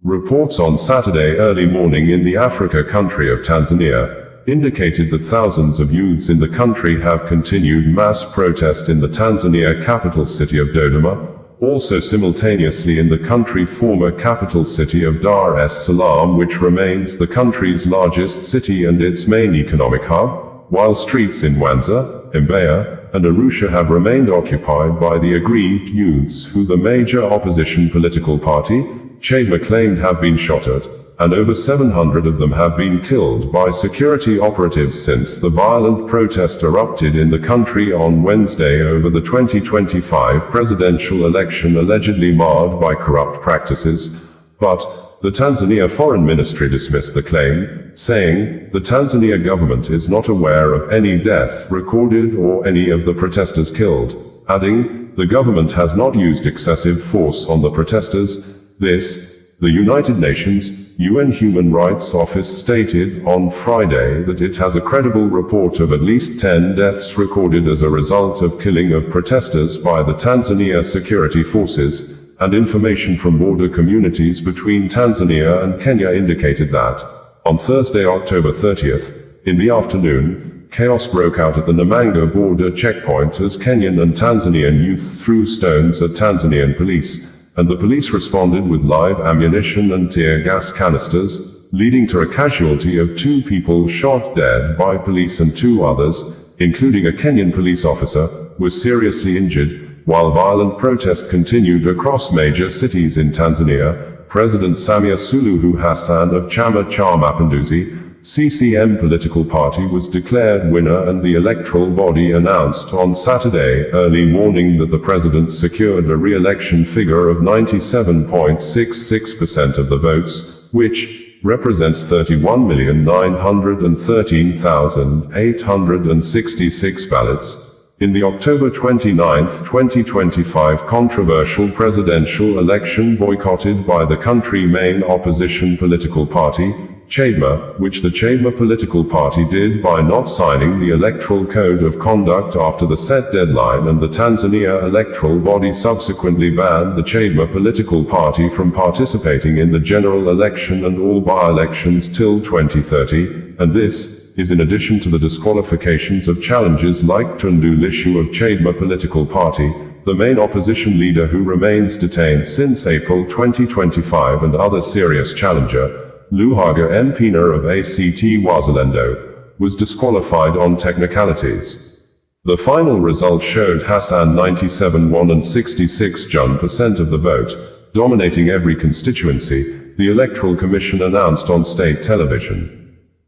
Reports on Saturday early morning in the Africa country of Tanzania indicated that thousands of youths in the country have continued mass protest in the Tanzania capital city of Dodoma, also simultaneously in the country former capital city of Dar es Salaam, which remains the country's largest city and its main economic hub, while streets in Mwanza, Mbeya, and Arusha have remained occupied by the aggrieved youths who the major opposition political party, Chama, claimed have been shot at, and over 700 of them have been killed by security operatives since the violent protest erupted in the country on Wednesday over the 2025 presidential election allegedly marred by corrupt practices. But the Tanzania Foreign Ministry dismissed the claim, saying, the Tanzania government is not aware of any death recorded or any of the protesters killed, adding, the government has not used excessive force on the protesters. The United Nations UN Human Rights Office stated on Friday that it has a credible report of at least 10 deaths recorded as a result of killing of protesters by the Tanzania security forces, and information from border communities between Tanzania and Kenya indicated that, on Thursday, October 30th, in the afternoon, chaos broke out at the Namanga border checkpoint as Kenyan and Tanzanian youth threw stones at Tanzanian police, and the police responded with live ammunition and tear gas canisters, leading to a casualty of 2 people shot dead by police and 2 others, including a Kenyan police officer, were seriously injured. While violent protest continued across major cities in Tanzania, President Samia Suluhu Hassan of Chama Mapinduzi, CCM political party was declared winner, and the electoral body announced on Saturday early morning that the president secured a re-election figure of 97.66% of the votes, which represents 31,913,866 ballots. In the October 29, 2025 controversial presidential election boycotted by the country's main opposition political party, Chama, which the Chama political party did by not signing the Electoral Code of Conduct after the set deadline, and the Tanzania electoral body subsequently banned the Chama political party from participating in the general election and all by-elections till 2030, and this is in addition to the disqualifications of challengers like Tundu Lissu of Chadema political party, the main opposition leader who remains detained since April 2025, and other serious challenger, Luhaga Mpina of ACT-Wazalendo, was disqualified on technicalities. The final result showed Hassan 97.1 and 66% of the vote, dominating every constituency, the Electoral Commission announced on state television.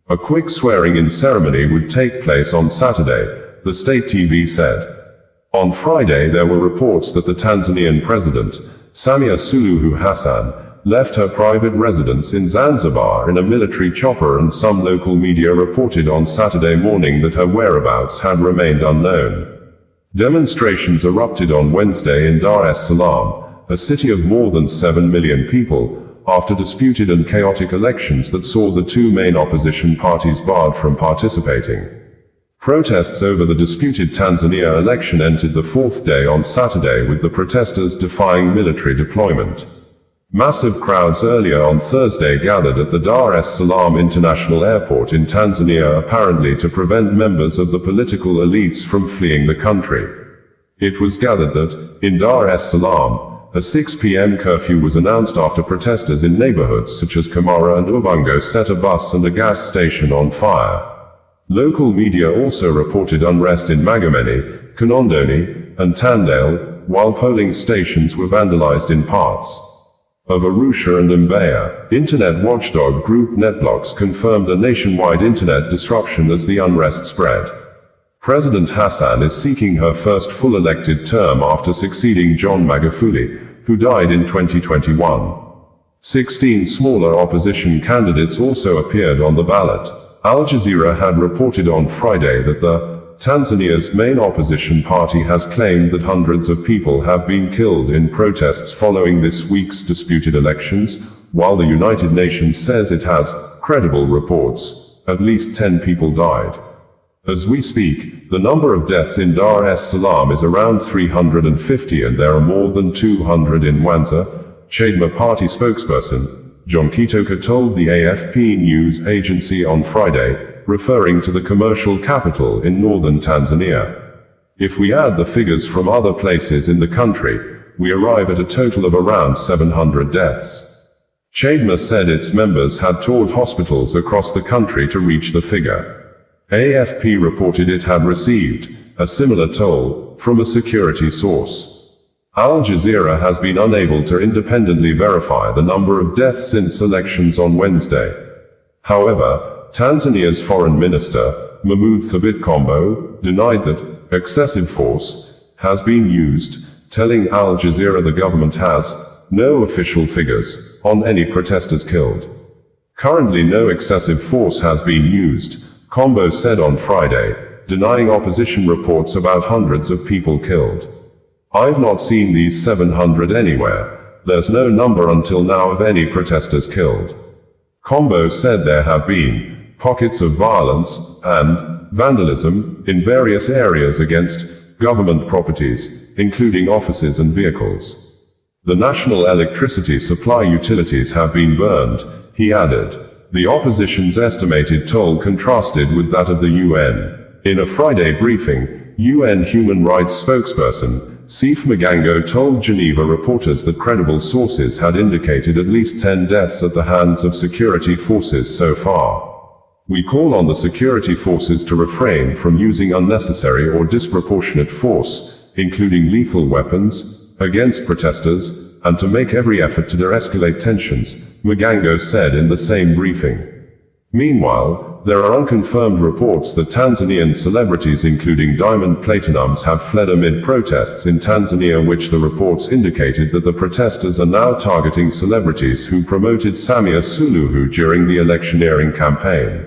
A quick swearing-in ceremony would take place on Saturday, the state TV said. On Friday there were reports that the Tanzanian president, Samia Suluhu Hassan, left her private residence in Zanzibar in a military chopper, and some local media reported on Saturday morning that her whereabouts had remained unknown. Demonstrations erupted on Wednesday in Dar es Salaam, a city of more than 7 million people, after disputed and chaotic elections that saw the 2 main opposition parties barred from participating. Protests over the disputed Tanzania election entered the 4th day on Saturday, with the protesters defying military deployment. Massive crowds earlier on Thursday gathered at the Dar es Salaam International Airport in Tanzania, apparently to prevent members of the political elites from fleeing the country. It was gathered that, in Dar es Salaam, a 6 p.m. curfew was announced after protesters in neighborhoods such as Kamara and Ubungo set a bus and a gas station on fire. Local media also reported unrest in Magomeni, Kinondoni, and Tandale, while polling stations were vandalized in parts of Arusha and Mbeya. Internet watchdog group NetBlocks confirmed a nationwide internet disruption as the unrest spread. President Hassan is seeking her first full elected term after succeeding John Magufuli, who died in 2021. 16 smaller opposition candidates also appeared on the ballot. Al Jazeera had reported on Friday that Tanzania's main opposition party has claimed that hundreds of people have been killed in protests following this week's disputed elections, while the United Nations says it has credible reports. At least 10 people died. As we speak, the number of deaths in Dar es Salaam is around 350, and there are more than 200 in Mwanza, Chadema party spokesperson, John Kitoka told the AFP news agency on Friday, referring to the commercial capital in northern Tanzania. If we add the figures from other places in the country, we arrive at a total of around 700 deaths. Chadema said its members had toured hospitals across the country to reach the figure. AFP reported it had received a similar toll from a security source. Al Jazeera has been unable to independently verify the number of deaths since elections on Wednesday. However, Tanzania's foreign minister, Mahmoud Thabit Kombo, denied that excessive force has been used, telling Al Jazeera the government has no official figures on any protesters killed. Currently no excessive force has been used, Kombo said on Friday, denying opposition reports about hundreds of people killed. I've not seen these 700 anywhere. There's no number until now of any protesters killed. Kombo said there have been pockets of violence and vandalism in various areas against government properties, including offices and vehicles. The national electricity supply utilities have been burned, he added. The opposition's estimated toll contrasted with that of the UN. In a Friday briefing, UN human rights spokesperson, Sif Magango told Geneva reporters that credible sources had indicated at least 10 deaths at the hands of security forces so far. We call on the security forces to refrain from using unnecessary or disproportionate force, including lethal weapons, against protesters, and to make every effort to de-escalate tensions, Magango said in the same briefing. Meanwhile, there are unconfirmed reports that Tanzanian celebrities including diamond platinums have fled amid protests in Tanzania, which the reports indicated that the protesters are now targeting celebrities who promoted Samia Suluhu during the electioneering campaign.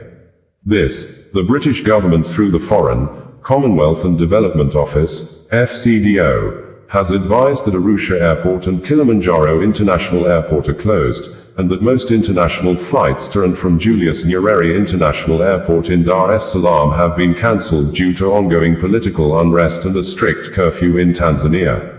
This, the British government through the Foreign, Commonwealth and Development Office, FCDO, has advised that Arusha Airport and Kilimanjaro International Airport are closed, and that most international flights to and from Julius Nyerere International Airport in Dar es Salaam have been cancelled due to ongoing political unrest and a strict curfew in Tanzania.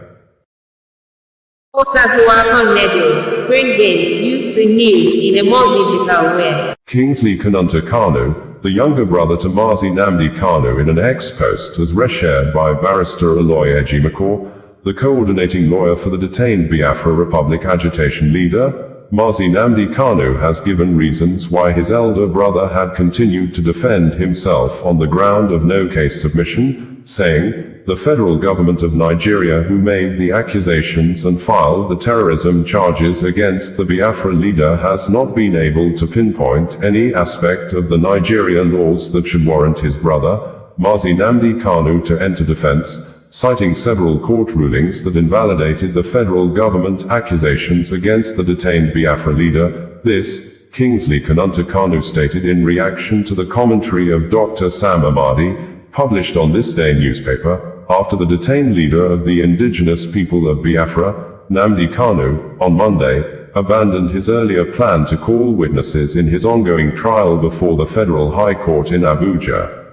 Bringing you the news in a more digital way. Kingsley Kanunta Kanu, the younger brother to Mazi Nnamdi Kanu, in an X-post as reshared by barrister Aloy Ejimakor, the coordinating lawyer for the detained Biafra Republic agitation leader. Mazi Nnamdi Kanu has given reasons why his elder brother had continued to defend himself on the ground of no case submission, saying, the federal government of Nigeria, who made the accusations and filed the terrorism charges against the Biafra leader, has not been able to pinpoint any aspect of the Nigeria laws that should warrant his brother, Mazi Nnamdi Kanu, to enter defense, citing several court rulings that invalidated the federal government accusations against the detained Biafra leader. This, Kingsley Kanunta Kanu stated in reaction to the commentary of Dr. Sam Amadi, published on This Day newspaper, after the detained leader of the indigenous people of Biafra, Nnamdi Kanu, on Monday, abandoned his earlier plan to call witnesses in his ongoing trial before the Federal High Court in Abuja.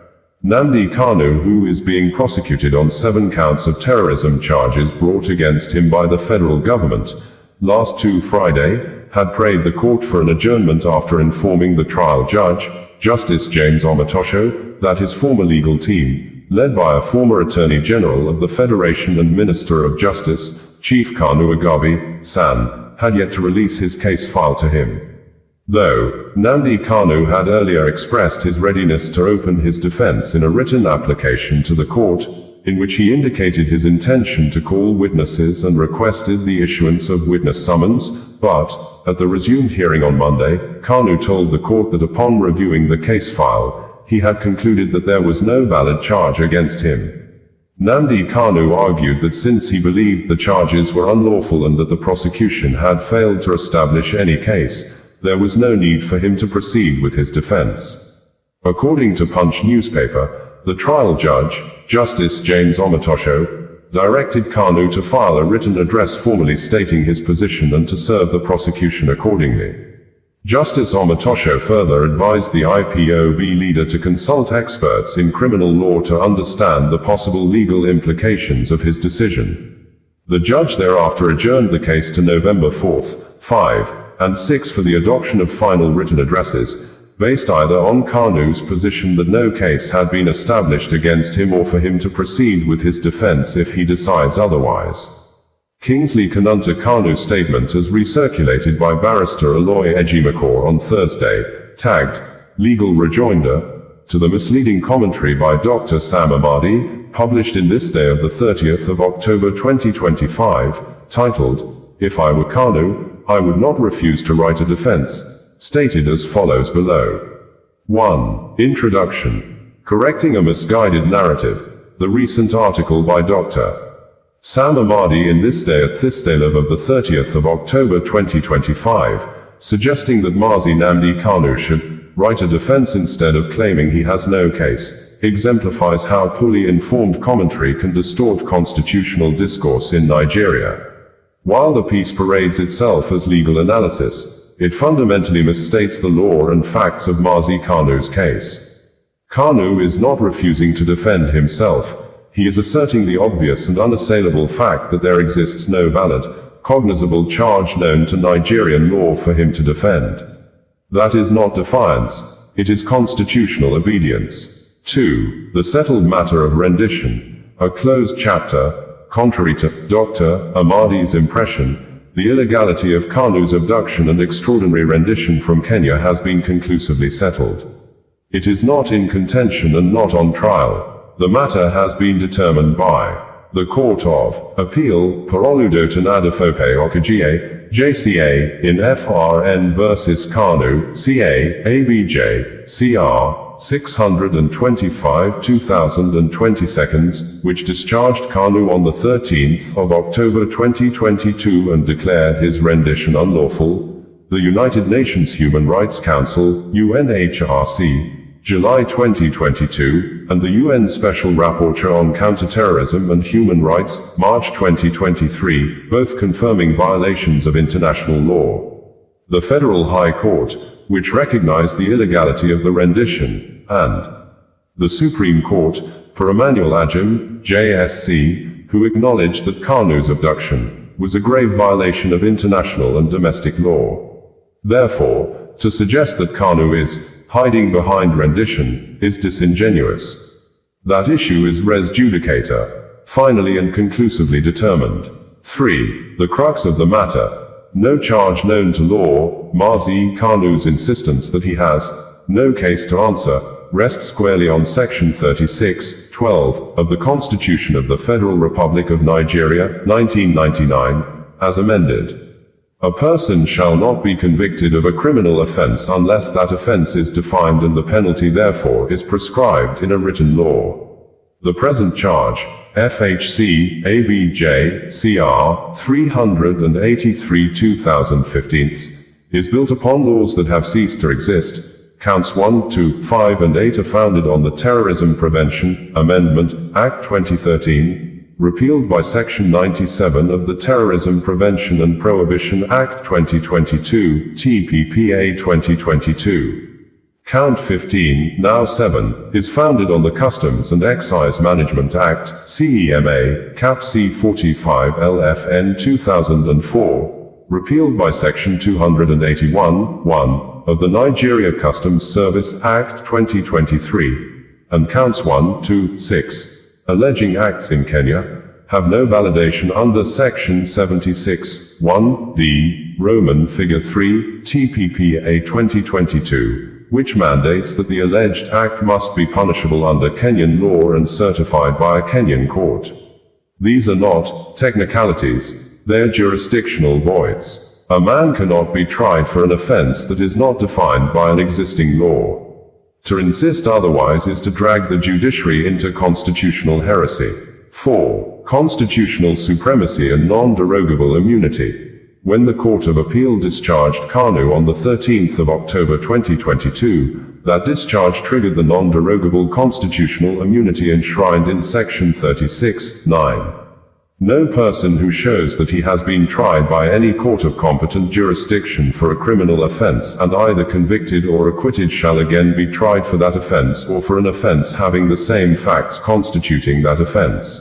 Nnamdi Kanu, who is being prosecuted on 7 counts of terrorism charges brought against him by the federal government, last Friday, had prayed the court for an adjournment after informing the trial judge, Justice James Omotosho, that his former legal team, led by a former Attorney General of the Federation and Minister of Justice, Chief Kanu Agabi, San, had yet to release his case file to him. Though, Nnamdi Kanu had earlier expressed his readiness to open his defense in a written application to the court, in which he indicated his intention to call witnesses and requested the issuance of witness summons, but, at the resumed hearing on Monday, Kanu told the court that upon reviewing the case file, he had concluded that there was no valid charge against him. Nnamdi Kanu argued that since he believed the charges were unlawful and that the prosecution had failed to establish any case, there was no need for him to proceed with his defense. According to Punch newspaper, the trial judge, Justice James Omotosho, directed Kanu to file a written address formally stating his position and to serve the prosecution accordingly. Justice Omotosho further advised the IPOB leader to consult experts in criminal law to understand the possible legal implications of his decision. The judge thereafter adjourned the case to November 4, 5, and 6 for the adoption of final written addresses, based either on Kanu's position that no case had been established against him or for him to proceed with his defense if he decides otherwise. Kingsley Kanunta Kanu's statement as recirculated by barrister Aloy Ejimakor on Thursday, tagged, "Legal Rejoinder," to the misleading commentary by Dr. Sam Amadi, published in This Day of the 30th of October 2025, titled, "If I were Kanu, I would not refuse to write a defense," stated as follows below. 1. Introduction. Correcting a misguided narrative. The recent article by Dr. Sam Amadi in This Day at Thisdalev of the 30th of October 2025, suggesting that Mazi Namdi Kanu should write a defense instead of claiming he has no case, exemplifies how poorly informed commentary can distort constitutional discourse in Nigeria. While the piece parades itself as legal analysis, it fundamentally misstates the law and facts of Mazi Kanu's case. Kanu is not refusing to defend himself. He is asserting the obvious and unassailable fact that there exists no valid, cognizable charge known to Nigerian law for him to defend. That is not defiance, it is constitutional obedience. 2. The settled matter of rendition. A closed chapter. Contrary to Dr. Amadi's impression, the illegality of Kanu's abduction and extraordinary rendition from Kenya has been conclusively settled. It is not in contention and not on trial. The matter has been determined by the Court of Appeal, Paroludo Tanadafope Okagie, JCA, in FRN vs. Kanu, CA, ABJ, CR, 625 2020, which discharged Kanu on the 13th of October 2022 and declared his rendition unlawful. The United Nations Human Rights Council, UNHRC, July 2022, and the UN Special Rapporteur on Counterterrorism and Human Rights, March 2023, both confirming violations of international law. The Federal High Court, which recognized the illegality of the rendition, and the Supreme Court, for Emmanuel Ajim, JSC, who acknowledged that Kanu's abduction was a grave violation of international and domestic law. Therefore, to suggest that Kanu is hiding behind rendition is disingenuous. That issue is res judicata, finally and conclusively determined. 3. The crux of the matter. No charge known to law. Mazi Kanu's insistence that he has no case to answer rests squarely on Section 36(12) of the Constitution of the Federal Republic of Nigeria, 1999, as amended. A person shall not be convicted of a criminal offense unless that offense is defined and the penalty therefore is prescribed in a written law. The present charge, FHC, ABJ, CR, 383/2015, is built upon laws that have ceased to exist. Counts 1, 2, 5 and 8 are founded on the Terrorism Prevention Amendment Act 2013, repealed by Section 97 of the Terrorism Prevention and Prohibition Act 2022, TPPA 2022. Count 15, now 7, is founded on the Customs and Excise Management Act, CEMA, Cap C45 LFN 2004, repealed by Section 281(1) of the Nigeria Customs Service Act 2023, and counts 1, 2, 6. Alleging acts in Kenya, have no validation under Section 76(1)(d), Roman Figure 3, TPPA 2022, which mandates that the alleged act must be punishable under Kenyan law and certified by a Kenyan court. These are not technicalities, they are jurisdictional voids. A man cannot be tried for an offense that is not defined by an existing law. To insist otherwise is to drag the judiciary into constitutional heresy. 4. Constitutional supremacy and non-derogable immunity. When the Court of Appeal discharged Kanu on the 13th of October 2022, that discharge triggered the non-derogable constitutional immunity enshrined in Section 36(9). No person who shows that he has been tried by any court of competent jurisdiction for a criminal offense and either convicted or acquitted shall again be tried for that offense or for an offense having the same facts constituting that offense.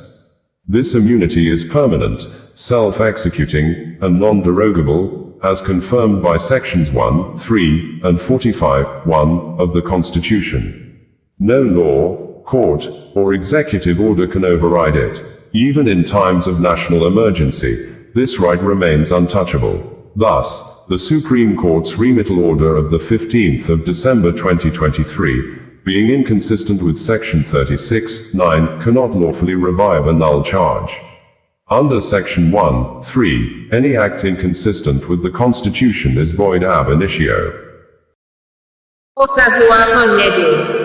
This immunity is permanent, self-executing, and non-derogable, as confirmed by sections 1, 3, and 45, 1 of the Constitution. No law, court, or executive order can override it. Even in times of national emergency, this right remains untouchable. Thus, the Supreme Court's remittal order of the 15th of December 2023, being inconsistent with Section 36(9), cannot lawfully revive a null charge. Under Section 1, 3, any act inconsistent with the Constitution is void ab initio.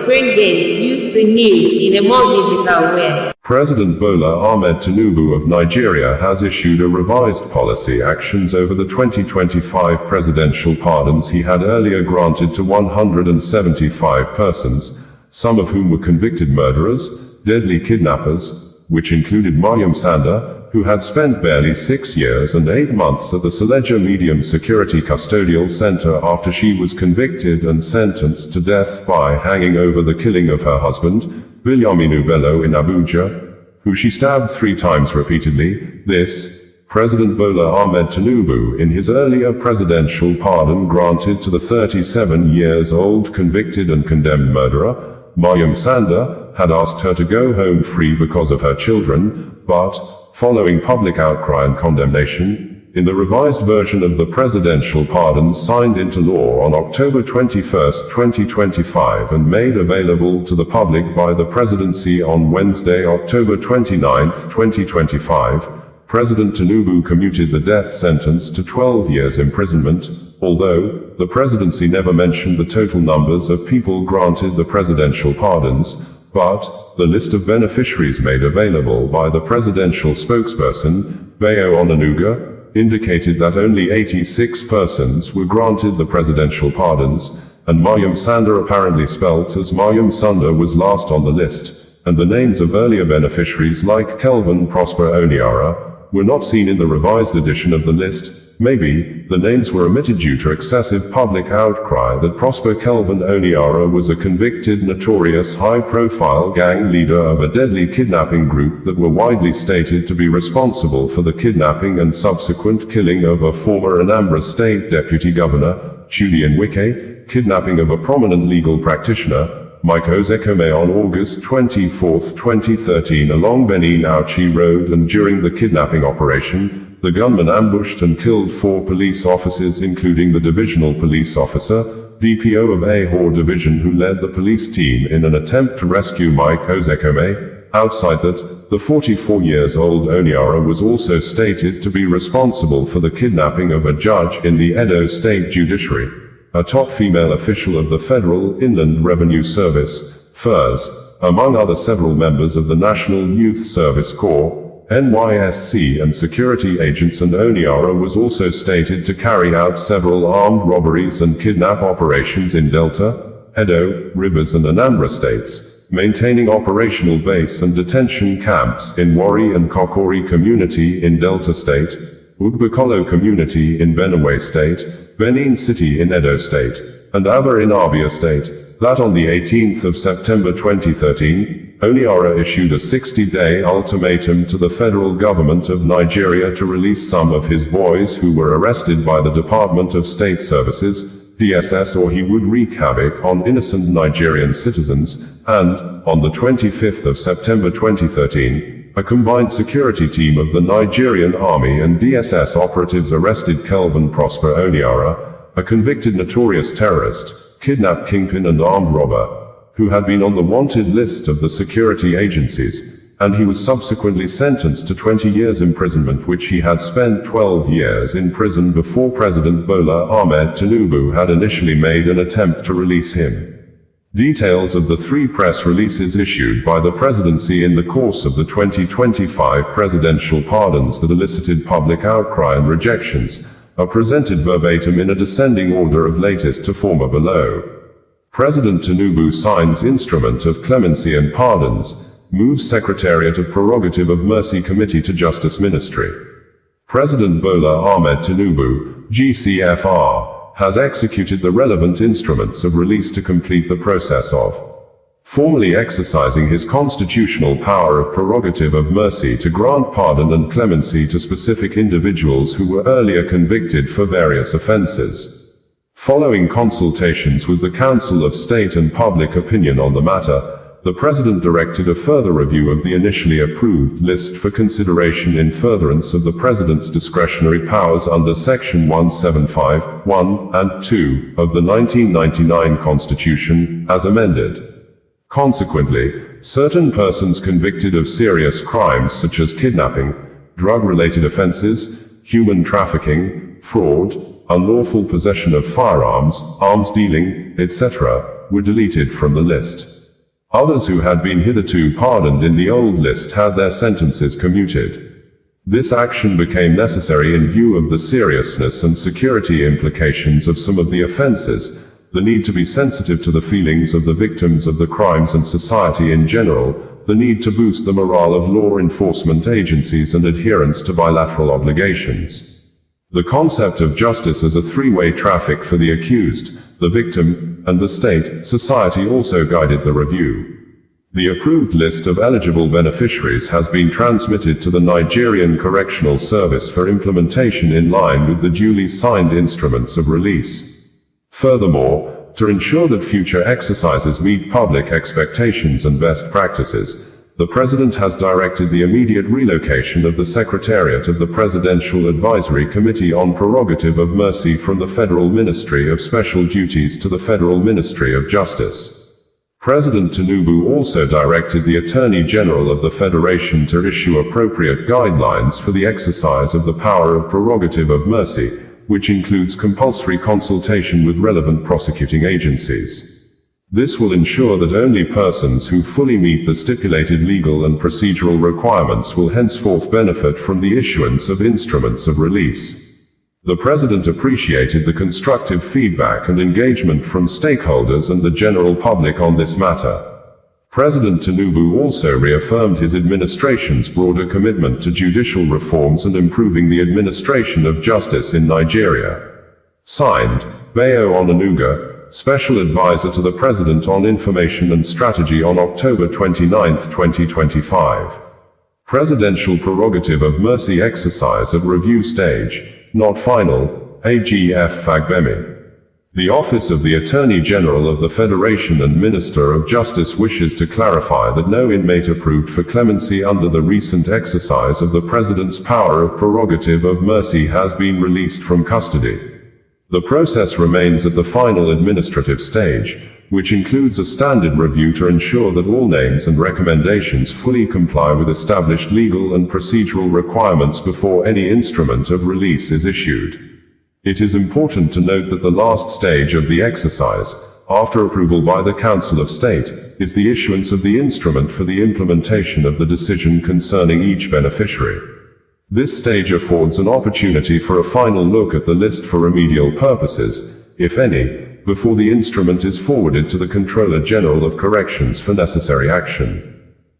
Bringing you the news in a more digital way. President Bola Ahmed Tinubu of Nigeria has issued a revised policy actions over the 2025 presidential pardons he had earlier granted to 175 persons, some of whom were convicted murderers, deadly kidnappers, which included Mariam Sanda, who had spent barely 6 years and 8 months at the Suleja Medium Security Custodial Center after she was convicted and sentenced to death by hanging over the killing of her husband, Bilyaminu Bello in Abuja, who she stabbed 3 times repeatedly. This, President Bola Ahmed Tinubu, in his earlier presidential pardon granted to the 37-years-old convicted and condemned murderer, Mariam Sanda, had asked her to go home free because of her children, but, following public outcry and condemnation, in the revised version of the presidential pardon signed into law on October 21, 2025 and made available to the public by the presidency on Wednesday, October 29, 2025, President Tinubu commuted the death sentence to 12 years imprisonment, although the presidency never mentioned the total numbers of people granted the presidential pardons, but the list of beneficiaries made available by the presidential spokesperson, Bayo Onanuga, indicated that only 86 persons were granted the presidential pardons, and Mariam Sanda, apparently spelt as Mariam Sanda, was last on the list, and the names of earlier beneficiaries like Kelvin Prosper Oniara were not seen in the revised edition of the list. Maybe the names were omitted due to excessive public outcry that Prosper Kelvin Oniara was a convicted, notorious, high-profile gang leader of a deadly kidnapping group that were widely stated to be responsible for the kidnapping and subsequent killing of a former Anambra State Deputy Governor, Julian Wike, kidnapping of a prominent legal practitioner, Mike Ozekome, on August 24, 2013 along Benin Auchi Road, and during the kidnapping operation, the gunman ambushed and killed 4 police officers, including the divisional police officer, DPO of Ahor Division, who led the police team in an attempt to rescue Mike Ozekome. Outside that, the 44-years-old Oniara was also stated to be responsible for the kidnapping of a judge in the Edo State Judiciary, a top female official of the Federal Inland Revenue Service, FIRS, among other several members of the National Youth Service Corps, NYSC, and security agents. And Oniara was also stated to carry out several armed robberies and kidnap operations in Delta, Edo, Rivers and Anambra states, maintaining operational base and detention camps in Wari and Kokori community in Delta State, Ugbakolo community in Benue State, Benin City in Edo State, and Aba in Abia State. That on the 18th of September 2013, Oniara issued a 60-day ultimatum to the federal government of Nigeria to release some of his boys who were arrested by the Department of State Services, DSS, or he would wreak havoc on innocent Nigerian citizens. And, on the 25th of September 2013, a combined security team of the Nigerian Army and DSS operatives arrested Kelvin Prosper Oniara, a convicted notorious terrorist, kidnap kingpin and armed robber, who had been on the wanted list of the security agencies, and he was subsequently sentenced to 20 years imprisonment, which he had spent 12 years in prison before President Bola Ahmed Tinubu had initially made an attempt to release him. Details of the 3 press releases issued by the presidency in the course of the 2025 presidential pardons that elicited public outcry and rejections are presented verbatim in a descending order of latest to former below. President Tinubu signs Instrument of Clemency and Pardons, moves Secretariat of Prerogative of Mercy Committee to Justice Ministry. President Bola Ahmed Tinubu, GCFR, has executed the relevant instruments of release to complete the process of formally exercising his constitutional power of prerogative of mercy to grant pardon and clemency to specific individuals who were earlier convicted for various offenses. Following consultations with the Council of State and public opinion on the matter, the President directed a further review of the initially approved list for consideration in furtherance of the President's discretionary powers under Section 175(1) and 2 of the 1999 Constitution, as amended. Consequently, certain persons convicted of serious crimes such as kidnapping, drug-related offenses, human trafficking, fraud, unlawful possession of firearms, arms dealing, etc., were deleted from the list. Others who had been hitherto pardoned in the old list had their sentences commuted. This action became necessary in view of the seriousness and security implications of some of the offenses, the need to be sensitive to the feelings of the victims of the crimes and society in general, the need to boost the morale of law enforcement agencies and adherence to bilateral obligations. The concept of justice as a three-way traffic for the accused, the victim, and the state, society also guided the review. The approved list of eligible beneficiaries has been transmitted to the Nigerian Correctional Service for implementation in line with the duly signed instruments of release. Furthermore, to ensure that future exercises meet public expectations and best practices, the President has directed the immediate relocation of the Secretariat of the Presidential Advisory Committee on Prerogative of Mercy from the Federal Ministry of Special Duties to the Federal Ministry of Justice. President Tinubu also directed the Attorney General of the Federation to issue appropriate guidelines for the exercise of the power of prerogative of mercy, which includes compulsory consultation with relevant prosecuting agencies. This will ensure that only persons who fully meet the stipulated legal and procedural requirements will henceforth benefit from the issuance of instruments of release. The President appreciated the constructive feedback and engagement from stakeholders and the general public on this matter. President Tinubu also reaffirmed his administration's broader commitment to judicial reforms and improving the administration of justice in Nigeria. Signed, Bayo Onanuga, Special Advisor to the President on Information and Strategy on October 29, 2025. Presidential Prerogative of Mercy exercise at review stage, not final, AGF Fagbemi. The Office of the Attorney General of the Federation and Minister of Justice wishes to clarify that no inmate approved for clemency under the recent exercise of the President's power of prerogative of mercy has been released from custody. The process remains at the final administrative stage, which includes a standard review to ensure that all names and recommendations fully comply with established legal and procedural requirements before any instrument of release is issued. It is important to note that the last stage of the exercise, after approval by the Council of State, is the issuance of the instrument for the implementation of the decision concerning each beneficiary. This stage affords an opportunity for a final look at the list for remedial purposes, if any, before the instrument is forwarded to the Controller General of Corrections for necessary action.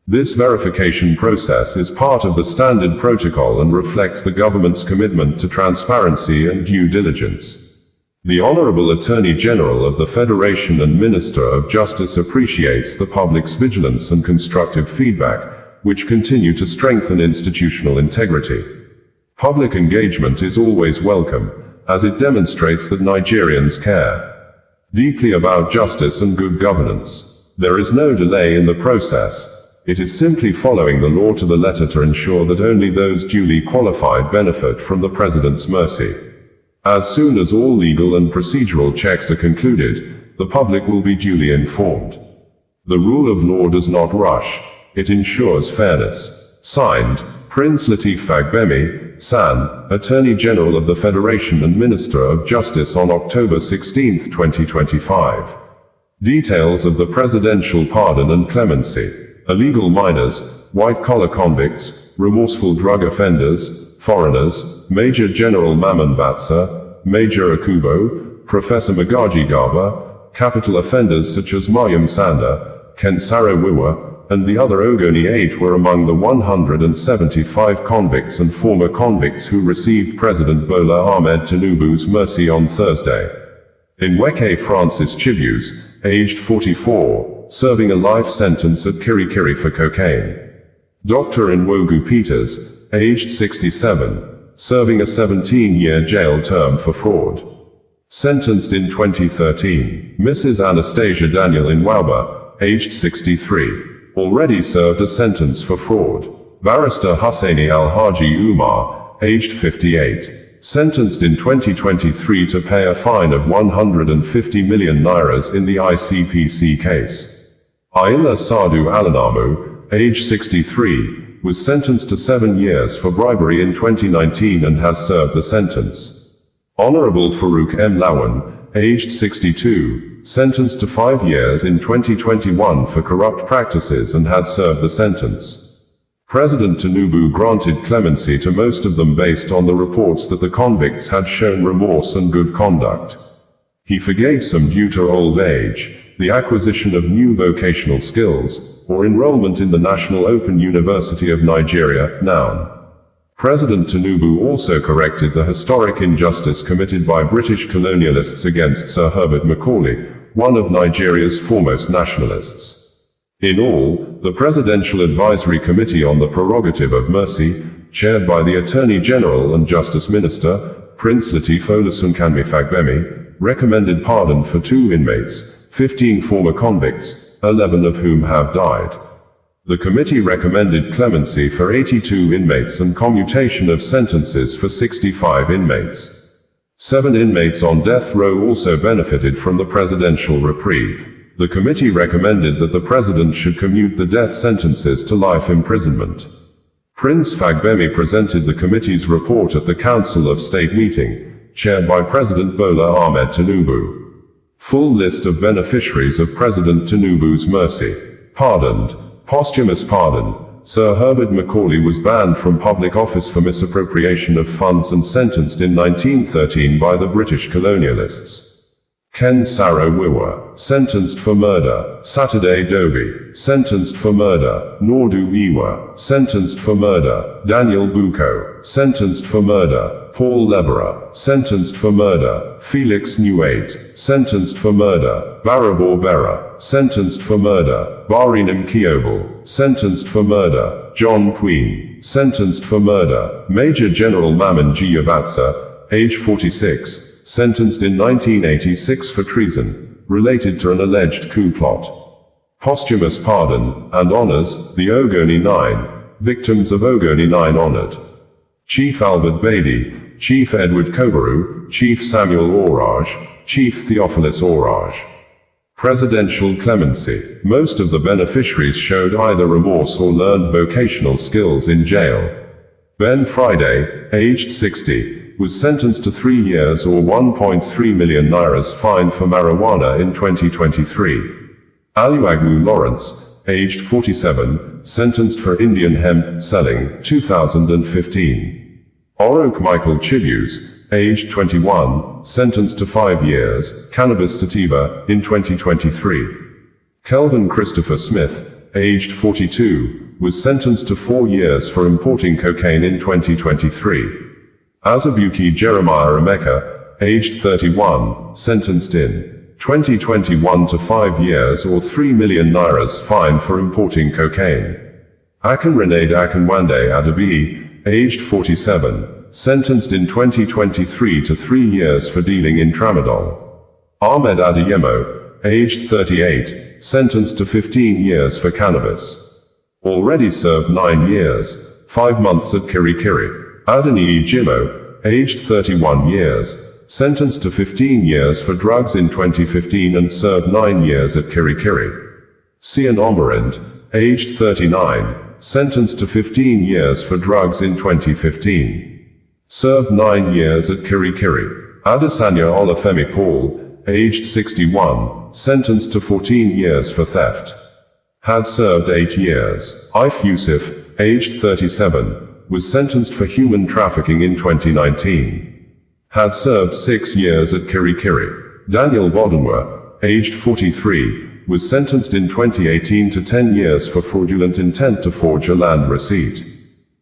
This verification process is part of the standard protocol and reflects the government's commitment to transparency and due diligence. The Honorable Attorney General of the Federation and Minister of Justice appreciates the public's vigilance and constructive feedback, which continue to strengthen institutional integrity. Public engagement is always welcome, as it demonstrates that Nigerians care deeply about justice and good governance. There is no delay in the process. It is simply following the law to the letter to ensure that only those duly qualified benefit from the President's mercy. As soon as all legal and procedural checks are concluded, the public will be duly informed. The rule of law does not rush. It ensures fairness. Signed, Prince Lateef Fagbemi, SAN, Attorney General of the Federation and Minister of Justice on October 16, 2025. Details of the presidential pardon and clemency. Illegal minors, white-collar convicts, remorseful drug offenders, foreigners, Major General Maman Vatsa, Major Akubo, Professor Magaji Garba, capital offenders such as Mariam Sanda, Kensaro Wiwa, and the other Ogoni 8 were among the 175 convicts and former convicts who received President Bola Ahmed Tinubu's mercy on Thursday. Nweke Francis Chibuz, aged 44, serving a life sentence at Kirikiri for cocaine. Dr. Nwogu Peters, aged 67, serving a 17-year jail term for fraud. Sentenced in 2013, Mrs. Anastasia Daniel Nwaba, aged 63, already served a sentence for fraud. Barrister Hussaini Al-Haji Umar, aged 58, sentenced in 2023 to pay a fine of 150 million nairas in the ICPC case. Ayla Sadu Alanamu, aged 63, was sentenced to 7 years for bribery in 2019 and has served the sentence. Honorable Farouk M. Lawan, aged 62, sentenced to 5 years in 2021 for corrupt practices and had served the sentence. President Tinubu granted clemency to most of them based on the reports that the convicts had shown remorse and good conduct. He forgave some due to old age, the acquisition of new vocational skills, or enrollment in the National Open University of Nigeria, (NOUN). President Tinubu also corrected the historic injustice committed by British colonialists against Sir Herbert Macaulay, one of Nigeria's foremost nationalists. In all, the Presidential Advisory Committee on the Prerogative of Mercy, chaired by the Attorney General and Justice Minister, Prince Lateef Olasunkanmi Fagbemi, recommended pardon for 2 inmates, 15 former convicts, 11 of whom have died. The committee recommended clemency for 82 inmates and commutation of sentences for 65 inmates. 7 inmates on death row also benefited from the presidential reprieve. The committee recommended that the president should commute the death sentences to life imprisonment. Prince Fagbemi presented the committee's report at the Council of State meeting, chaired by President Bola Ahmed Tinubu. Full list of beneficiaries of President Tinubu's mercy. Pardoned. Posthumous pardon. Sir Herbert Macaulay was banned from public office for misappropriation of funds and sentenced in 1913 by the British colonialists. Ken Saro Wiwa, sentenced for murder. Saturday Dobi, sentenced for murder. Nordu Iwa, sentenced for murder. Daniel Buko, sentenced for murder. Paul Levera, sentenced for murder. Felix Nuate, sentenced for murder. Barabor Bera, sentenced for murder. Barinam Kiobel, sentenced for murder. John Queen, sentenced for murder. Major General Maman Giavatsa, age 46, sentenced in 1986 for treason, related to an alleged coup plot. Posthumous pardon, and honors, the Ogoni 9, victims of Ogoni 9 honored. Chief Albert Beatty, Chief Edward Kobaru, Chief Samuel Oraj, Chief Theophilus Oraj. Presidential clemency. Most of the beneficiaries showed either remorse or learned vocational skills in jail. Ben Friday, aged 60, was sentenced to 3 years or 1.3 million nairas fine for marijuana in 2023. Aluagwu Lawrence, aged 47, sentenced for Indian hemp selling, 2015. Orok Michael Chibus, aged 21, sentenced to 5 years, cannabis sativa, in 2023. Kelvin Christopher Smith, aged 42, was sentenced to 4 years for importing cocaine in 2023. Azabuki Jeremiah Emeka, aged 31, sentenced in 2021 to 5 years or 3 million nairas fine for importing cocaine. Akinrene Akinwande Adabi, aged 47, sentenced in 2023 to 3 years for dealing in tramadol. Ahmed Adeyemo, aged 38, sentenced to 15 years for cannabis. Already served 9 years, 5 months at Kirikiri. Adeniyi Jimo, aged 31 years, sentenced to 15 years for drugs in 2015 and served 9 years at Kirikiri. Sian Omarind, aged 39, sentenced to 15 years for drugs in 2015. Served 9 years at Kirikiri. Adesanya Olafemi Paul, aged 61, sentenced to 14 years for theft. Had served 8 years. If Yusuf, aged 37, was sentenced for human trafficking in 2019. Had served 6 years at Kirikiri. Daniel Bodenwa, aged 43, was sentenced in 2018 to 10 years for fraudulent intent to forge a land receipt.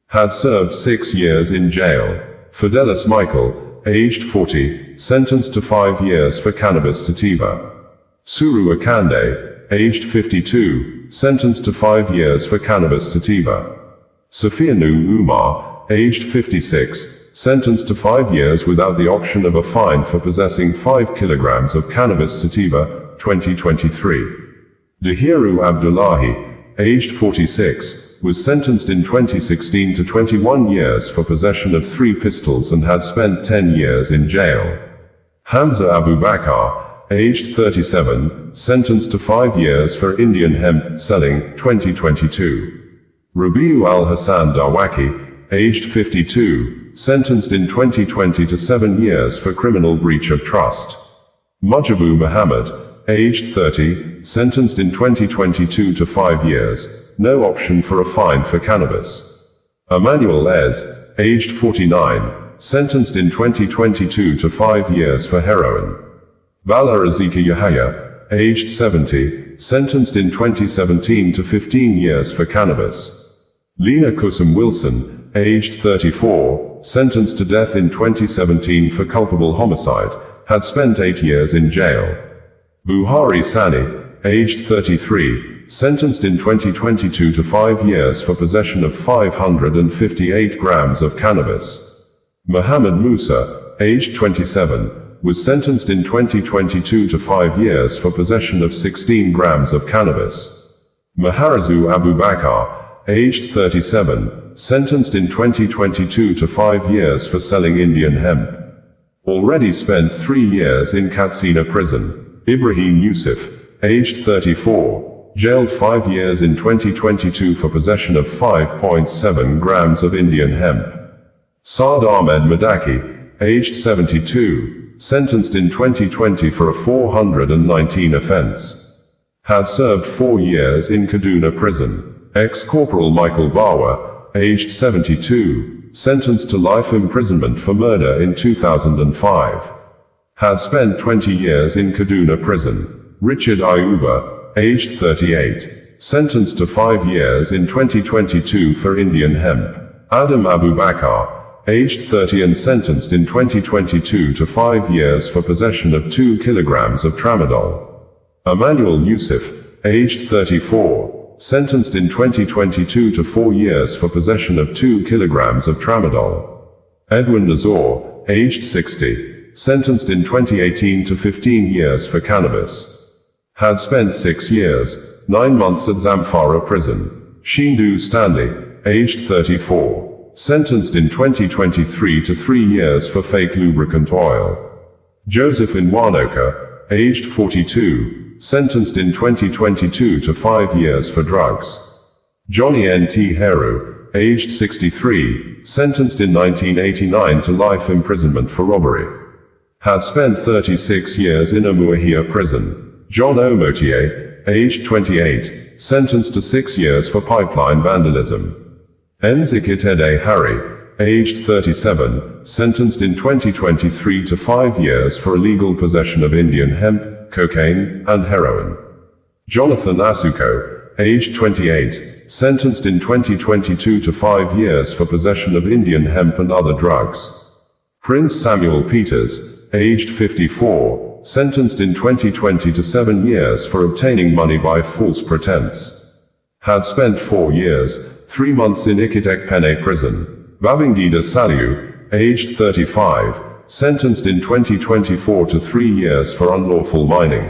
Had served 6 years in jail. Fidelis Michael, aged 40, sentenced to 5 years for cannabis sativa. Suru Akande, aged 52, sentenced to 5 years for cannabis sativa. Safiyanu Umar, aged 56, sentenced to 5 years without the option of a fine for possessing 5 kilograms of cannabis sativa, 2023. Dahiru Abdullahi, aged 46, was sentenced in 2016 to 21 years for possession of 3 pistols and had spent 10 years in jail. Hamza Abu Bakr, aged 37, sentenced to 5 years for Indian hemp selling, 2022. Rabiu al-Hassan Dawaki, aged 52, sentenced in 2020 to 7 years for criminal breach of trust. Mujibu Muhammad, aged 30, sentenced in 2022 to 5 years, no option for a fine for cannabis. Emmanuel Ez, aged 49, sentenced in 2022 to 5 years for heroin. Bala Azika Yahya, aged 70, sentenced in 2017 to 15 years for cannabis. Lena Kusum Wilson, aged 34, sentenced to death in 2017 for culpable homicide, had spent 8 years in jail. Buhari Sani, aged 33, sentenced in 2022 to 5 years for possession of 558 grams of cannabis. Muhammad Musa, aged 27, was sentenced in 2022 to 5 years for possession of 16 grams of cannabis. Maharazu Abu Bakr, aged 37, sentenced in 2022 to 5 years for selling Indian hemp. Already spent 3 years in Katsina prison. Ibrahim Yusuf, aged 34, jailed 5 years in 2022 for possession of 5.7 grams of Indian hemp. Saad Ahmed Madaki, aged 72, sentenced in 2020 for a 419 offense. Had served 4 years in Kaduna prison. Ex-Corporal Michael Bawa, aged 72, sentenced to life imprisonment for murder in 2005. Had spent 20 years in Kaduna prison. Richard Ayuba, aged 38, sentenced to 5 years in 2022 for Indian hemp. Adam Abu Bakr, aged 30 and sentenced in 2022 to 5 years for possession of 2 kilograms of tramadol. Emmanuel Yusuf, aged 34, sentenced in 2022 to 4 years for possession of 2 kilograms of tramadol. Edwin Nazor, aged 60, sentenced in 2018 to 15 years for cannabis. Had spent 6 years, 9 months at Zamfara prison. Shindu Stanley, aged 34. Sentenced in 2023 to 3 years for fake lubricant oil. Joseph Nwanoka, aged 42, sentenced in 2022 to 5 years for drugs. Johnny N.T. Heru, aged 63, sentenced in 1989 to life imprisonment for robbery. Had spent 36 years in Umuahia prison. John Omotie, aged 28, sentenced to 6 years for pipeline vandalism. Enzikitede Harry, aged 37, sentenced in 2023 to 5 years for illegal possession of Indian hemp, cocaine, and heroin. Jonathan Asuko, aged 28, sentenced in 2022 to 5 years for possession of Indian hemp and other drugs. Prince Samuel Peters, aged 54, sentenced in 2020 to 7 years for obtaining money by false pretense. Had spent 4 years, 3 months in Iketekpene prison. Babangida Saliu, aged 35, sentenced in 2024 to 3 years for unlawful mining.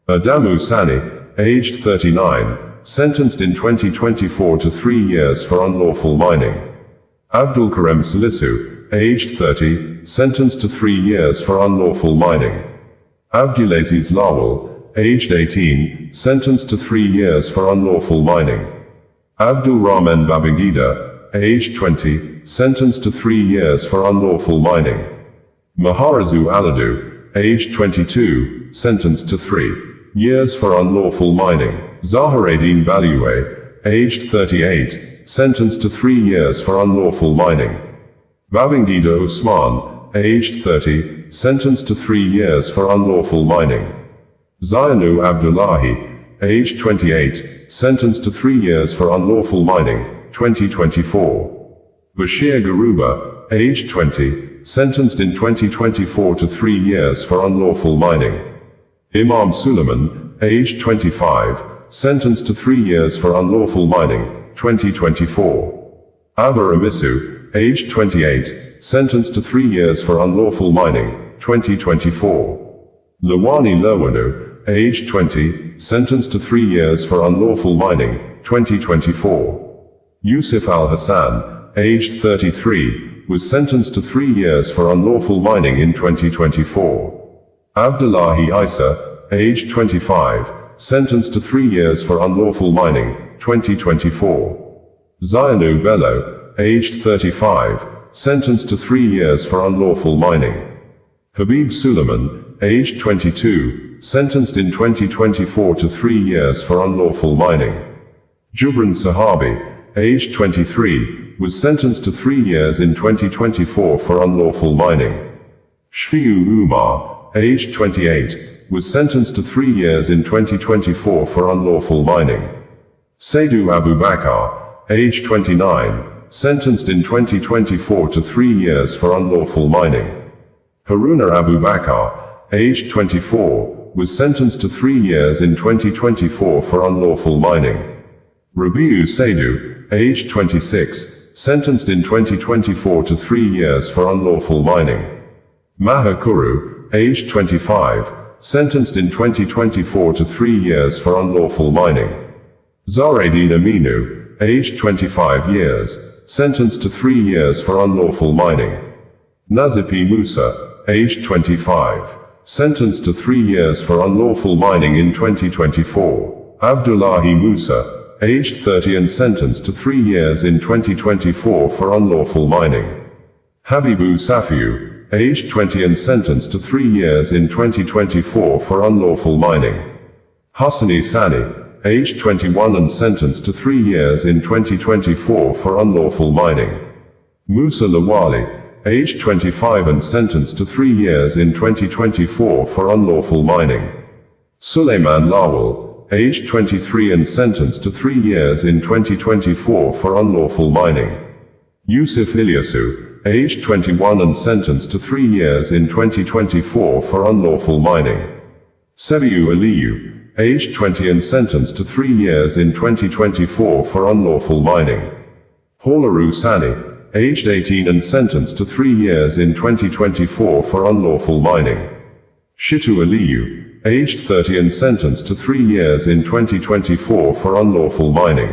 Adamu Sani, aged 39, sentenced in 2024 to 3 years for unlawful mining. Abdulkarem Salisu, aged 30, sentenced to 3 years for unlawful mining. Abdulaziz Lawal, aged 18, sentenced to 3 years for unlawful mining. Abdul Rahman Babangida, aged 20, sentenced to 3 years for unlawful mining. Maharazu Aladu, aged 22, sentenced to 3 years for unlawful mining. Zahareddin Baliwe, aged 38, sentenced to 3 years for unlawful mining. Babangida Usman, aged 30, sentenced to 3 years for unlawful mining. Zayanu Abdullahi, aged 28, sentenced to 3 years for unlawful mining, 2024. Bashir Garuba, aged 20, sentenced in 2024 to 3 years for unlawful mining. Imam Suleiman, aged 25, sentenced to 3 years for unlawful mining, 2024. Abba Amisu, aged 28, sentenced to 3 years for unlawful mining, 2024. Lawani Lowanu, aged 20, sentenced to 3 years for unlawful mining, 2024. Yusuf Al-Hassan, aged 33, was sentenced to 3 years for unlawful mining in 2024. Abdullahi Isa, aged 25, sentenced to 3 years for unlawful mining, 2024. Zayanu Bello, aged 35, sentenced to 3 years for unlawful mining. Habib Suleiman, aged 22, sentenced in 2024 to 3 years for unlawful mining. Jubran Sahabi, aged 23, was sentenced to 3 years in 2024 for unlawful mining. Shfiu Umar, aged 28, was sentenced to 3 years in 2024 for unlawful mining. Saidu Abu Bakr, aged 29, sentenced in 2024 to 3 years for unlawful mining. Haruna Abu Bakr, aged 24, was sentenced to 3 years in 2024 for unlawful mining. Rabiu Saidu, aged 26, sentenced in 2024 to 3 years for unlawful mining. Maha Kuru, aged 25, sentenced in 2024 to 3 years for unlawful mining. Zahraddin Aminu, aged 25 years, sentenced to 3 years for unlawful mining. Nazipi Musa, aged 25, sentenced to 3 years for unlawful mining in 2024. Abdullahi Musa, aged 30 and sentenced to 3 years in 2024 for unlawful mining. Habibu Safiu, aged 20 and sentenced to 3 years in 2024 for unlawful mining. Hassani Sani, aged 21 and sentenced to 3 years in 2024 for unlawful mining. Musa Lawali, aged 25 and sentenced to 3 years in 2024 for unlawful mining. Suleiman Lawal, aged 23 and sentenced to 3 years in 2024 for unlawful mining. Yusuf Ilyasu, aged 21 and sentenced to 3 years in 2024 for unlawful mining. Sebiu Aliyu, aged 20 and sentenced to 3 years in 2024 for unlawful mining. Holaru Sani, aged 18 and sentenced to 3 years in 2024 for unlawful mining. Shitu Aliyu, aged 30 and sentenced to 3 years in 2024 for unlawful mining.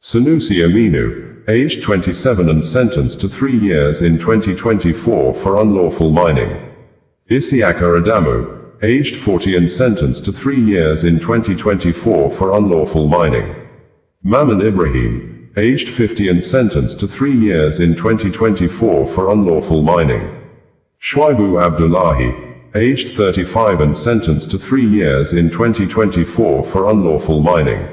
Sanusi Aminu, aged 27 and sentenced to 3 years in 2024 for unlawful mining. Isiaka Adamu, aged 40 and sentenced to 3 years in 2024 for unlawful mining. Maman Ibrahim, aged 50 and sentenced to 3 years in 2024 for unlawful mining. Shwaibu Abdullahi, aged 35 and sentenced to 3 years in 2024 for unlawful mining.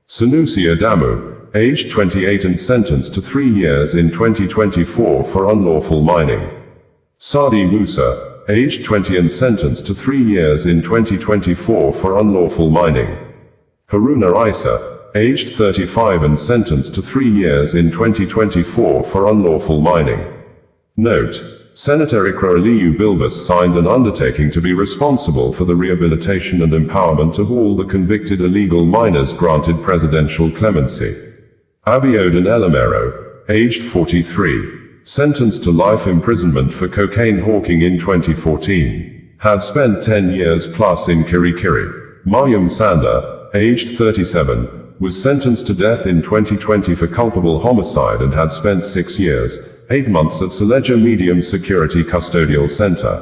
Sanusi Adamu, aged 28 and sentenced to 3 years in 2024 for unlawful mining. Sadi Musa, aged 20 and sentenced to 3 years in 2024 for unlawful mining. Haruna Isa, aged 35 and sentenced to 3 years in 2024 for unlawful mining. Note: Senator Ikra Aliyu Bilbas signed an undertaking to be responsible for the rehabilitation and empowerment of all the convicted illegal miners granted presidential clemency. Abiodun Elamero, aged 43, sentenced to life imprisonment for cocaine hawking in 2014, had spent 10 years plus in Kirikiri. Mariam Sanda, aged 37, was sentenced to death in 2020 for culpable homicide and had spent 6 years, 8 months at Seleja Medium Security Custodial Center.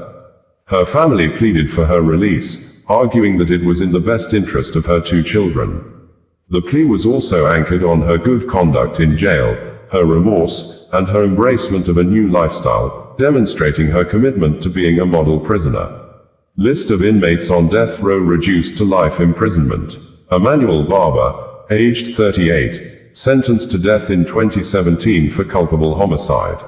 Her family pleaded for her release, arguing that it was in the best interest of her 2 children. The plea was also anchored on her good conduct in jail, her remorse, and her embracement of a new lifestyle, demonstrating her commitment to being a model prisoner. List of inmates on death row reduced to life imprisonment. Emmanuel Barber, aged 38, sentenced to death in 2017 for culpable homicide.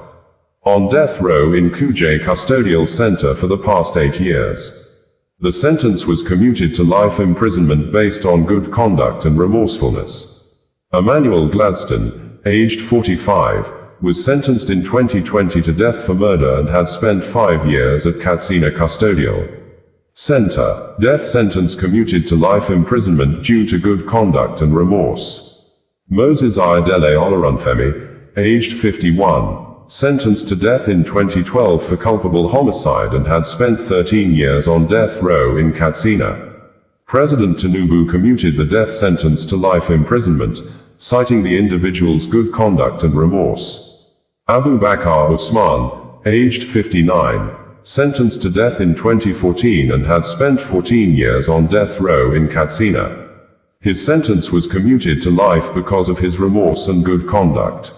On death row in Kuje Custodial Center for the past 8 years. The sentence was commuted to life imprisonment based on good conduct and remorsefulness. Emmanuel Gladstone, aged 45, was sentenced in 2020 to death for murder and had spent 5 years at Katsina Custodial Center, death sentence commuted to life imprisonment due to good conduct and remorse. Moses Ayodele Olaronfemi, aged 51, sentenced to death in 2012 for culpable homicide and had spent 13 years on death row in Katsina. President Tinubu commuted the death sentence to life imprisonment, citing the individual's good conduct and remorse. Abu Bakar Usman, aged 59, sentenced to death in 2014 and had spent 14 years on death row in Katsina. His sentence was commuted to life because of his remorse and good conduct.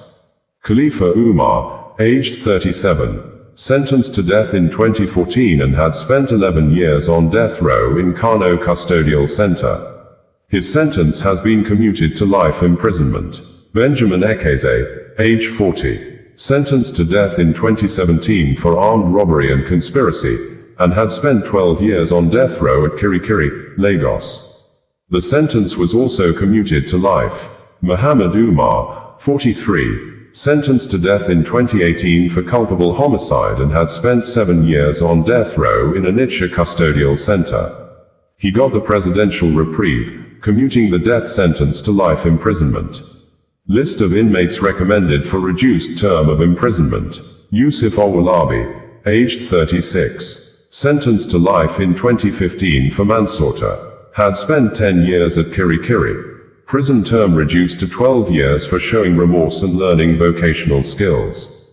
Khalifa Umar, aged 37, sentenced to death in 2014 and had spent 11 years on death row in Kano Custodial Center. His sentence has been commuted to life imprisonment. Benjamin Ekeze, age 40, sentenced to death in 2017 for armed robbery and conspiracy, and had spent 12 years on death row at Kirikiri, Lagos. The sentence was also commuted to life. Muhammad Umar, 43, sentenced to death in 2018 for culpable homicide and had spent 7 years on death row in Onitsha Custodial Center. He got the presidential reprieve, commuting the death sentence to life imprisonment. List of inmates recommended for reduced term of imprisonment. Yusuf Owolabi, aged 36, sentenced to life in 2015 for manslaughter, had spent 10 years at Kirikiri. Prison term reduced to 12 years for showing remorse and learning vocational skills.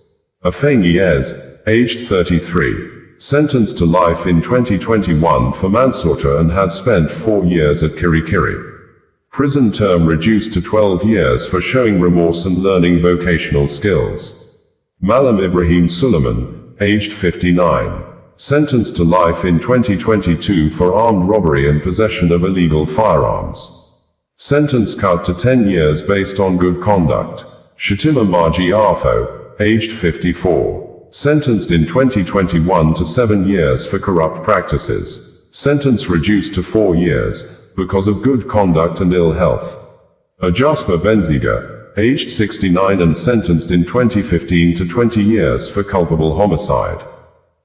Afenyi Ez, aged 33, sentenced to life in 2021 for manslaughter and had spent 4 years at Kirikiri. Prison term reduced to 12 years for showing remorse and learning vocational skills. Malam Ibrahim Suleiman, aged 59, sentenced to life in 2022 for armed robbery and possession of illegal firearms. Sentence cut to 10 years based on good conduct. Shatima Maji Arfo, aged 54, sentenced in 2021 to 7 years for corrupt practices. Sentence reduced to 4 years, because of good conduct and ill health. Ajasma Benziga, aged 69 and sentenced in 2015 to 20 years for culpable homicide.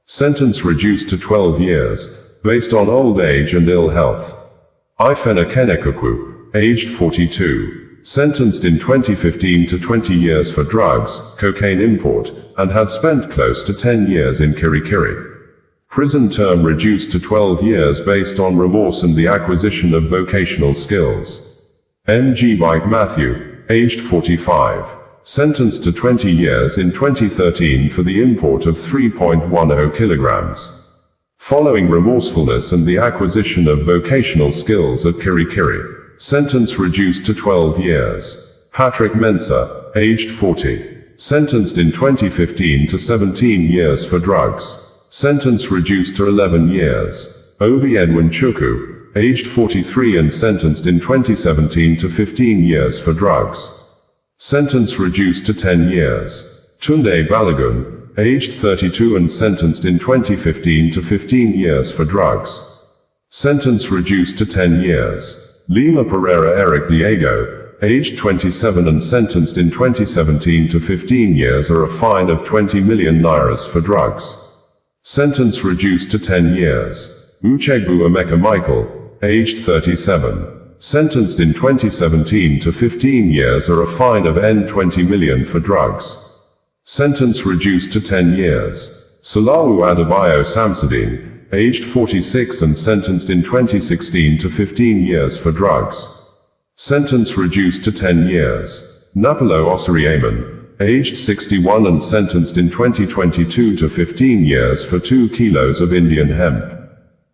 Sentence reduced to 12 years, based on old age and ill health. Ifena Kenekukwu, aged 42, sentenced in 2015 to 20 years for drugs, cocaine import, and had spent close to 10 years in Kirikiri. Prison term reduced to 12 years based on remorse and the acquisition of vocational skills. MG Bike Matthew, aged 45, sentenced to 20 years in 2013 for the import of 3.10 kilograms. Following remorsefulness and the acquisition of vocational skills at Kirikiri, sentence reduced to 12 years. Patrick Mensah, aged 40, sentenced in 2015 to 17 years for drugs. Sentence reduced to 11 years. Obi Edwin Chukwu, aged 43 and sentenced in 2017 to 15 years for drugs. Sentence reduced to 10 years. Tunde Balogun, aged 32 and sentenced in 2015 to 15 years for drugs. Sentence reduced to 10 years. Lima Pereira Eric Diego, aged 27 and sentenced in 2017 to 15 years or a fine of 20 million nairas for drugs. Sentence reduced to 10 years. Uchegbu Emeka Michael, aged 37, sentenced in 2017 to 15 years or a fine of N20 million for drugs. Sentence reduced to 10 years. Salawu Adebayo Samsudeen, aged 46 and sentenced in 2016 to 15 years for drugs. Sentence reduced to 10 years. Napolo Osiri Amen, aged 61 and sentenced in 2022 to 15 years for 2 kilos of Indian hemp.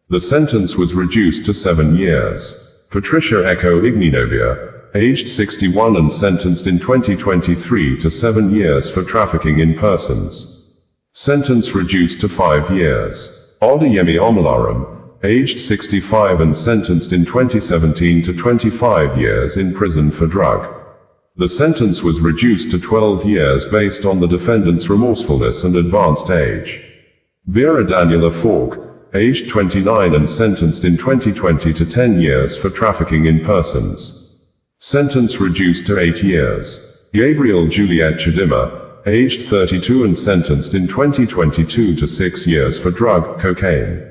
The sentence was reduced to 7 years. Patricia Echo Igninovia, aged 61 and sentenced in 2023 to 7 years for trafficking in persons. Sentence reduced to 5 years. Odeyemi Omolaram, aged 65 and sentenced in 2017 to 25 years in prison for drug. The sentence was reduced to 12 years based on the defendant's remorsefulness and advanced age. Vera Daniela Falk, aged 29 and sentenced in 2020 to 10 years for trafficking in persons. Sentence reduced to 8 years. Gabriel Juliet Chadema, aged 32 and sentenced in 2022 to 6 years for drug, cocaine.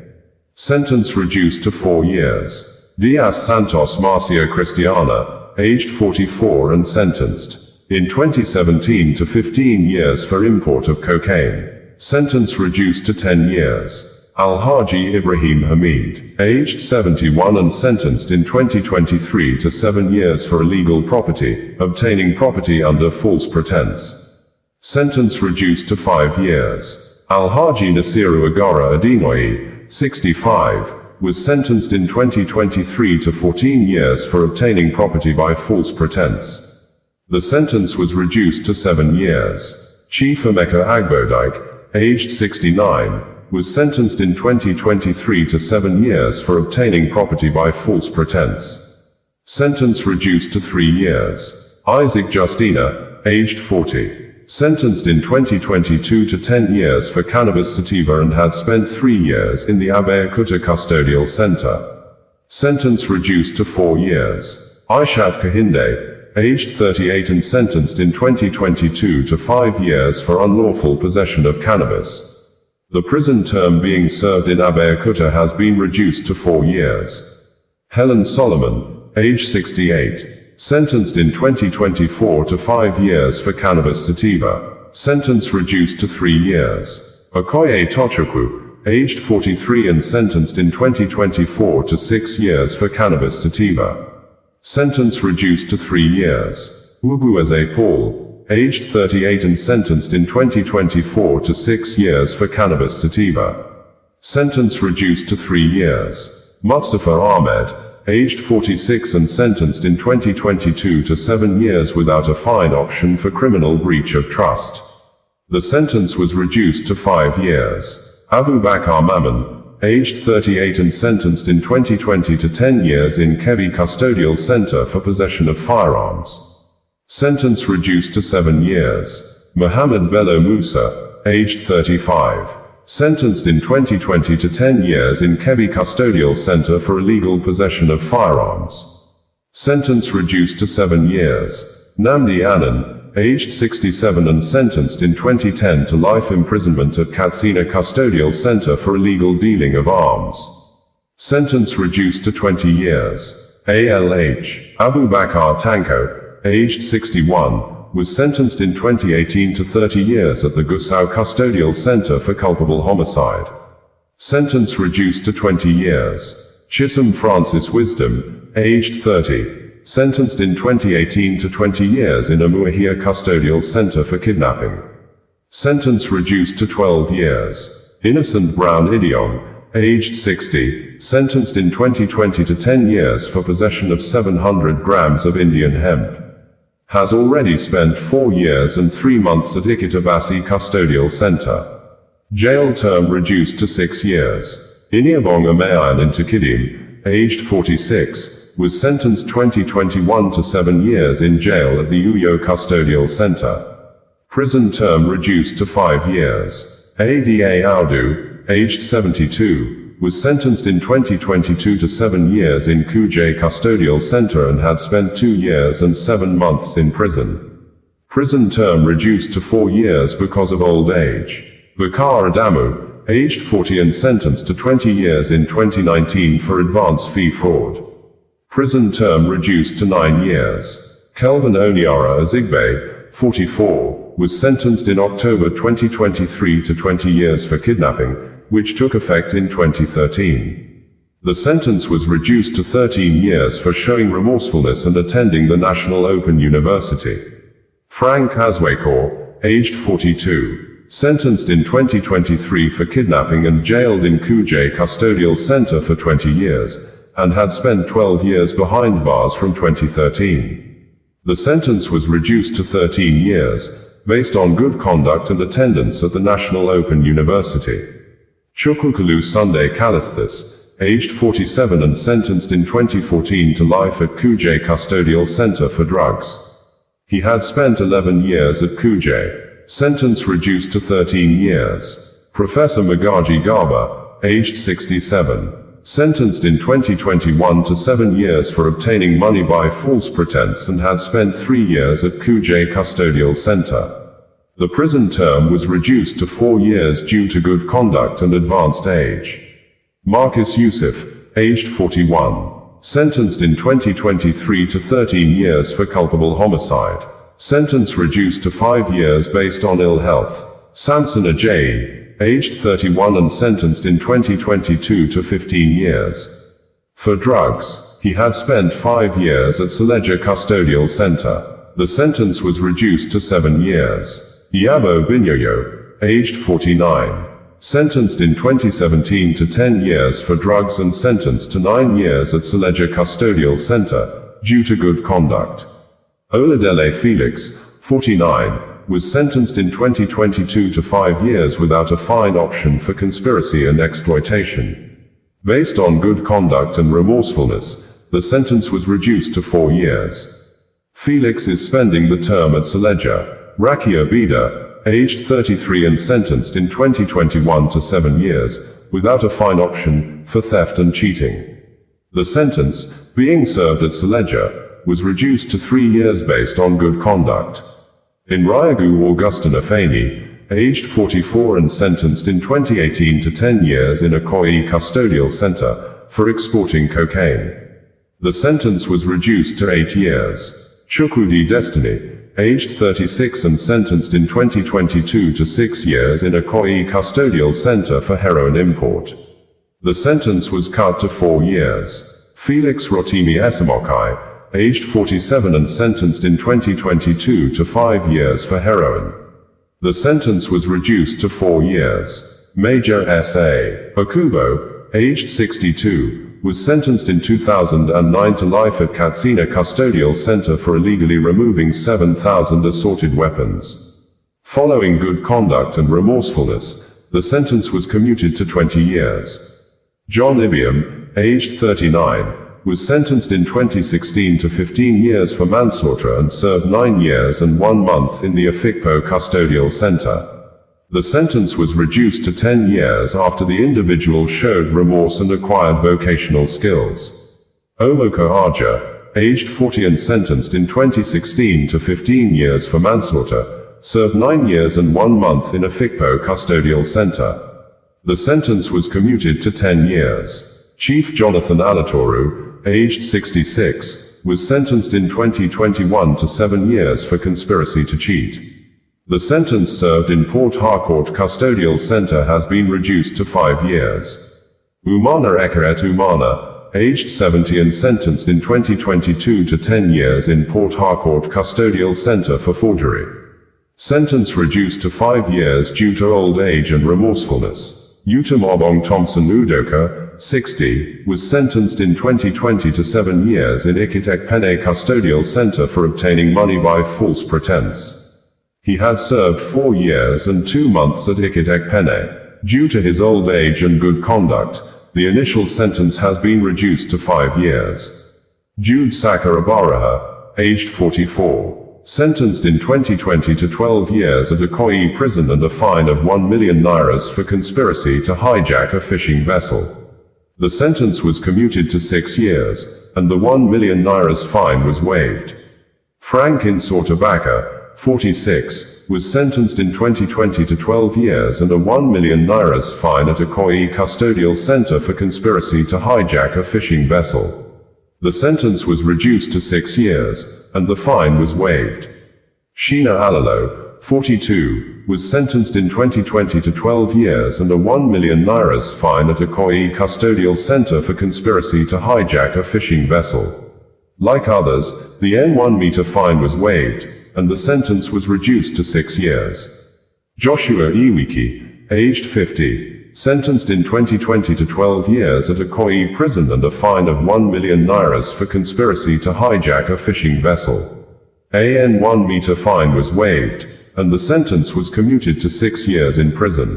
Sentence reduced to 4 years. Diaz Santos Marcia Cristiana, aged 44 and sentenced in 2017 to 15 years for import of cocaine. Sentence reduced to 10 years. Al-Haji Ibrahim Hamid, aged 71 and sentenced in 2023 to 7 years for illegal property, obtaining property under false pretense. Sentence reduced to 5 years. Al-Haji Nasiru Agara Adinoyi, 65, was sentenced in 2023 to 14 years for obtaining property by false pretense. The sentence was reduced to 7 years. Chief Emeka Agbodike, aged 69, was sentenced in 2023 to 7 years for obtaining property by false pretense. Sentence reduced to 3 years. Isaac Justina, aged 40, sentenced in 2022 to 10 years for cannabis sativa and had spent 3 years in the Abeokuta Custodial Center. Sentence reduced to 4 years. Aishat Kahinde, aged 38 and sentenced in 2022 to 5 years for unlawful possession of cannabis. The prison term being served in Abeokuta has been reduced to 4 years. Helen Solomon, age 68, sentenced in 2024 to 5 years for cannabis sativa. Sentence reduced to 3 years. Okoye Tochukwu, aged 43 and sentenced in 2024 to 6 years for cannabis sativa. Sentence reduced to 3 years. Ugueze Paul, aged 38 and sentenced in 2024 to 6 years for cannabis sativa. Sentence reduced to 3 years. Mustafa Ahmed, aged 46 and sentenced in 2022 to 7 years without a fine option for criminal breach of trust. The sentence was reduced to 5 years. Abu Bakar Mammon, aged 38 and sentenced in 2020 to 10 years in Kebbi Custodial Center for possession of firearms. Sentence reduced to 7 years. Mohammed Bello Musa, aged 35, sentenced in 2020 to 10 years in Kebbi Custodial Center for illegal possession of firearms. Sentence reduced to 7 years. Namdi Annan, aged 67 and sentenced in 2010 to life imprisonment at Katsina Custodial Center for illegal dealing of arms. Sentence reduced to 20 years. ALH, Abu Bakar Tanko, aged 61, was sentenced in 2018 to 30 years at the Gusau Custodial Center for culpable homicide. Sentence reduced to 20 years. Chisholm Francis Wisdom, aged 30, sentenced in 2018 to 20 years in Amuahia Custodial Center for kidnapping. Sentence reduced to 12 years. Innocent Brown Idiong, aged 60, sentenced in 2020 to 10 years for possession of 700 grams of Indian hemp. Has already spent 4 years and 3 months at Ikitabasi Custodial Center. Jail term reduced to 6 years. Iniabong Amayan Intikidim, aged 46, was sentenced 2021 to 7 years in jail at the Uyo Custodial Center. Prison term reduced to 5 years. Ada Audu, aged 72, was sentenced in 2022 to 7 years in Kuje Custodial Center and had spent 2 years and 7 months in prison. Prison term reduced to 4 years because of old age. Bakar Adamu, aged 40 and sentenced to 20 years in 2019 for advance fee fraud. Prison term reduced to 9 years. Kelvin Oniara Azigbe, 44, was sentenced in October 2023 to 20 years for kidnapping, which took effect in 2013. The sentence was reduced to 13 years for showing remorsefulness and attending the National Open University. Frank Azwekor, aged 42, sentenced in 2023 for kidnapping and jailed in Kuje Custodial Center for 20 years, and had spent 12 years behind bars from 2013. The sentence was reduced to 13 years, based on good conduct and attendance at the National Open University. Chukwukalu Sunday Callistus, aged 47 and sentenced in 2014 to life at Kuje Custodial Center for drugs. He had spent 11 years at Kuje. Sentence reduced to 13 years. Professor Magaji Garba, aged 67, sentenced in 2021 to 7 years for obtaining money by false pretense and had spent 3 years at Kuje Custodial Center. The prison term was reduced to 4 years due to good conduct and advanced age. Marcus Yusuf, aged 41. Sentenced in 2023 to 13 years for culpable homicide. Sentence reduced to 5 years based on ill health. Samson Ajayi, aged 31 and sentenced in 2022 to 15 years. For drugs, he had spent 5 years at Suleja Custodial Center. The sentence was reduced to 7 years. Iyabo Binyoyo, aged 49. Sentenced in 2017 to 10 years for drugs and sentenced to 9 years at Suleja Custodial Center, due to good conduct. Oladele Felix, 49, was sentenced in 2022 to 5 years without a fine option for conspiracy and exploitation. Based on good conduct and remorsefulness, the sentence was reduced to 4 years. Felix is spending the term at Suleja. Rakia Bida, aged 33 and sentenced in 2021 to 7 years, without a fine option, for theft and cheating. The sentence, being served at Suleja, was reduced to 3 years based on good conduct. In Ryagu Augustine Afeni, aged 44 and sentenced in 2018 to 10 years in a Koi custodial center, for exporting cocaine. The sentence was reduced to 8 years. Chukwudi Destiny, aged 36 and sentenced in 2022 to 6 years in a Koi custodial center for heroin import. The sentence was cut to 4 years. Felix Rotimi Esamokai, aged 47 and sentenced in 2022 to 5 years for heroin. The sentence was reduced to 4 years. Major S.A. Okubo, aged 62, was sentenced in 2009 to life at Katsina Custodial Center for illegally removing 7,000 assorted weapons. Following good conduct and remorsefulness, the sentence was commuted to 20 years. John Ibiam, aged 39, was sentenced in 2016 to 15 years for manslaughter and served 9 years and 1 month in the Afikpo Custodial Center. The sentence was reduced to 10 years after the individual showed remorse and acquired vocational skills. Omoko Arja, aged 40 and sentenced in 2016 to 15 years for manslaughter, served 9 years and 1 month in Afikpo Custodial Center. The sentence was commuted to 10 years. Chief Jonathan Alatoru, aged 66, was sentenced in 2021 to 7 years for conspiracy to cheat. The sentence served in Port Harcourt Custodial Center has been reduced to 5 years. Umana Ekaret Umana, aged 70 and sentenced in 2022 to 10 years in Port Harcourt Custodial Center for forgery. Sentence reduced to 5 years due to old age and remorsefulness. Utam Obong Thompson Udoka, 60, was sentenced in 2020 to 7 years in Iketek Pene Custodial Center for obtaining money by false pretense. He had served 4 years and 2 months at Iketek Pene. Due to his old age and good conduct, the initial sentence has been reduced to 5 years. Jude Sakar Abaraha, aged 44, sentenced in 2020 to 12 years at Ikoyi prison and a fine of 1 million nairas for conspiracy to hijack a fishing vessel. The sentence was commuted to 6 years, and the 1 million nairas fine was waived. Frank Insortabaka, 46, was sentenced in 2020 to 12 years and a 1 million nairas fine at Ikoyi Custodial Center for conspiracy to hijack a fishing vessel. The sentence was reduced to 6 years, and the fine was waived. Sheena Alalo, 42, was sentenced in 2020 to 12 years and a 1 million nairas fine at Ikoyi Custodial Center for conspiracy to hijack a fishing vessel. Like others, the N1 meter fine was waived, and the sentence was reduced to 6 years. Joshua Iwiki, aged 50, sentenced in 2020 to 12 years at Ikoyi prison and a fine of 1 million nairas for conspiracy to hijack a fishing vessel. An 1 meter fine was waived, and the sentence was commuted to 6 years in prison.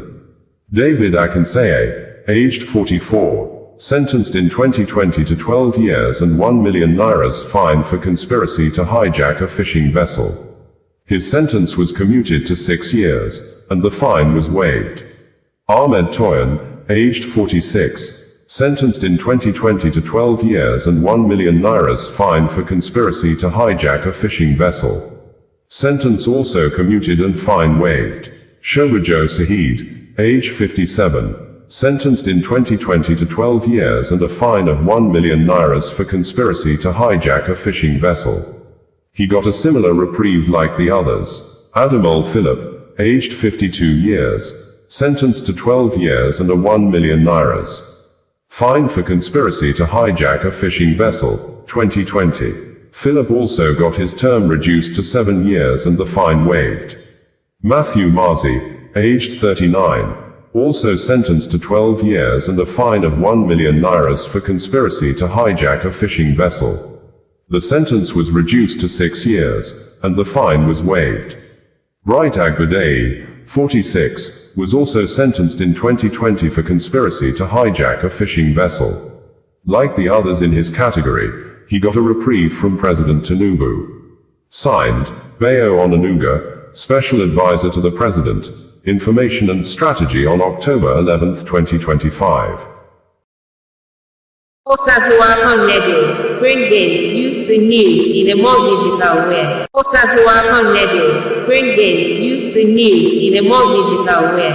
David Akinseye, aged 44, sentenced in 2020 to 12 years and 1 million nairas fine for conspiracy to hijack a fishing vessel. His sentence was commuted to 6 years, and the fine was waived. Ahmed Toyan, aged 46, sentenced in 2020 to 12 years and 1 million nairas fine for conspiracy to hijack a fishing vessel. Sentence also commuted and fine waived. Shobajo Sahid, age 57, sentenced in 2020 to 12 years and a fine of 1 million nairas for conspiracy to hijack a fishing vessel. He got a similar reprieve like the others. Adamol Philip, aged 52 years, sentenced to 12 years and a 1 million nairas fine for conspiracy to hijack a fishing vessel, 2020. Philip also got his term reduced to 7 years and the fine waived. Matthew Marzi, aged 39, also sentenced to 12 years and a fine of 1 million nairas for conspiracy to hijack a fishing vessel. The sentence was reduced to 6 years, and the fine was waived. Bright Agbadei, 46, was also sentenced in 2020 for conspiracy to hijack a fishing vessel. Like the others in his category, he got a reprieve from President Tinubu. Signed, Bayo Onanuga, Special Advisor to the President, Information and Strategy on October 11, 2025. Bringing you the news in a more digital way. Bringing you the news in a more digital way.